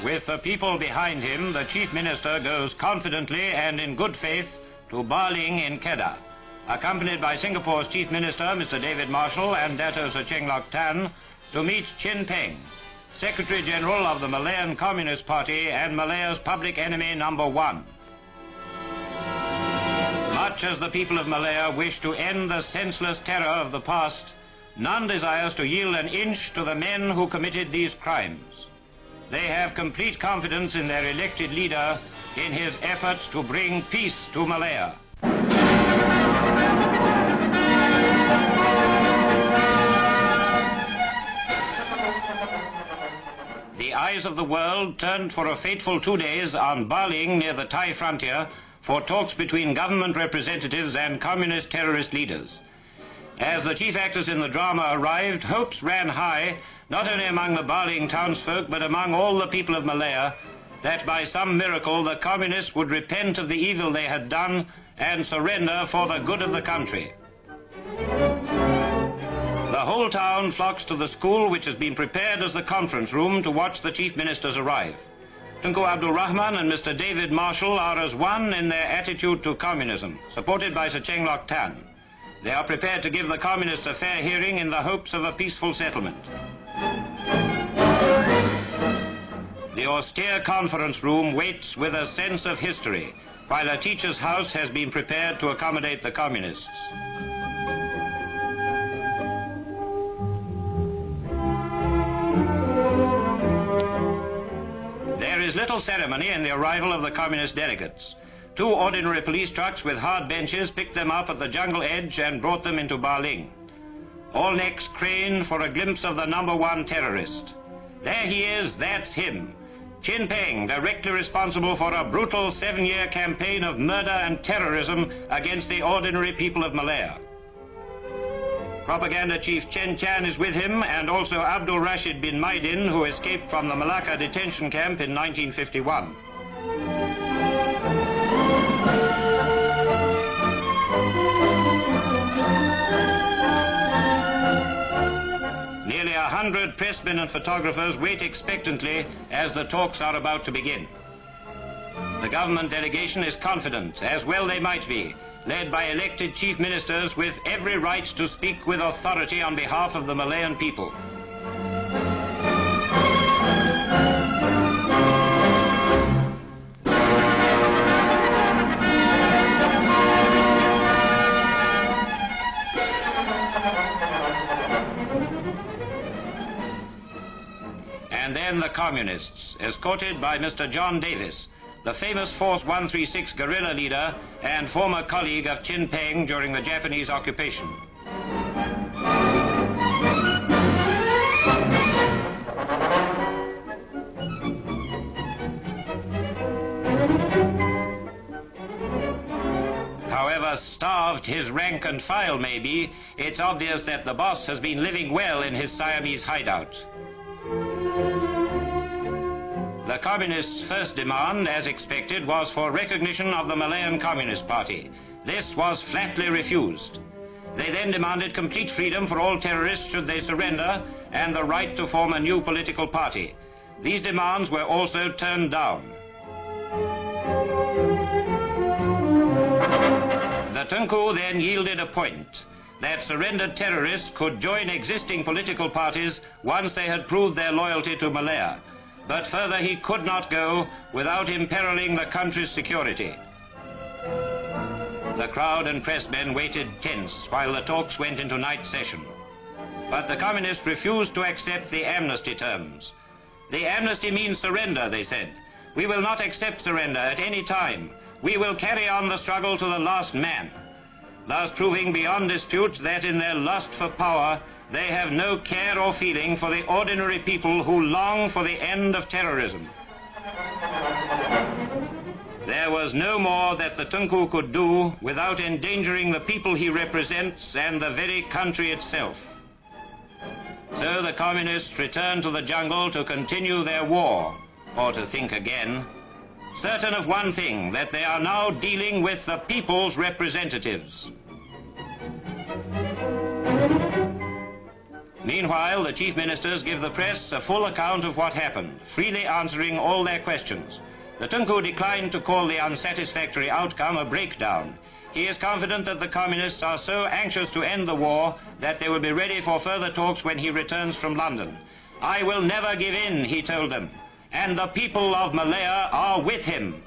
With the people behind him, the Chief Minister goes confidently and in good faith to Baling in Kedah, accompanied by Singapore's Chief Minister, Mr. David Marshall, and Dato Sir Cheng Lok Tan, to meet Chin Peng, Secretary General of the Malayan Communist Party and Malaya's public enemy number one. Much as the people of Malaya wish to end the senseless terror of the past, none desires to yield an inch to the men who committed these crimes. They have complete confidence in their elected leader in his efforts to bring peace to Malaya. The eyes of the world turned for a fateful 2 days on Baling near the Thai frontier for talks between government representatives and communist terrorist leaders. As the chief actors in the drama arrived, hopes ran high, not only among the Baling townsfolk, but among all the people of Malaya, that by some miracle the communists would repent of the evil they had done and surrender for the good of the country. The whole town flocks to the school, which has been prepared as the conference room to watch the chief ministers arrive. Tunku Abdul Rahman and Mr. David Marshall are as one in their attitude to communism, supported by Sir Cheng Lok Tan. They are prepared to give the communists a fair hearing in the hopes of a peaceful settlement. The austere conference room waits with a sense of history, while a teacher's house has been prepared to accommodate the communists. There is little ceremony in the arrival of the communist delegates. 2 ordinary police trucks with hard benches picked them up at the jungle edge and brought them into Baling. All necks craned for a glimpse of the number one terrorist. There he is, that's him. Chin Peng, directly responsible for a brutal 7-year campaign of murder and terrorism against the ordinary people of Malaya. Propaganda Chief Chen Chan is with him, and also Abdul Rashid bin Maidin, who escaped from the Malacca detention camp in 1951. Nearly 100 pressmen and photographers wait expectantly as the talks are about to begin. The government delegation is confident, as well they might be, led by elected chief ministers with every right to speak with authority on behalf of the Malayan people. And then the communists, escorted by Mr. John Davis, the famous Force 136 guerrilla leader and former colleague of Chin Peng during the Japanese occupation. However starved his rank and file may be, it's obvious that the boss has been living well in his Siamese hideout. The communists' first demand, as expected, was for recognition of the Malayan Communist Party. This was flatly refused. They then demanded complete freedom for all terrorists should they surrender, and the right to form a new political party. These demands were also turned down. The Tunku then yielded a point that surrendered terrorists could join existing political parties once they had proved their loyalty to Malaya. But further he could not go without imperiling the country's security. The crowd and pressmen waited tense while the talks went into night session. But the communists refused to accept the amnesty terms. The amnesty means surrender, they said. We will not accept surrender at any time. We will carry on the struggle to the last man. Thus proving beyond dispute that in their lust for power, they have no care or feeling for the ordinary people who long for the end of terrorism. There was no more that the Tunku could do without endangering the people he represents and the very country itself. So the communists returned to the jungle to continue their war, or to think again, certain of one thing, that they are now dealing with the people's representatives. Meanwhile, the chief ministers give the press a full account of what happened, freely answering all their questions. The Tunku declined to call the unsatisfactory outcome a breakdown. He is confident that the communists are so anxious to end the war that they will be ready for further talks when he returns from London. "I will never give in," he told them, "and the people of Malaya are with him."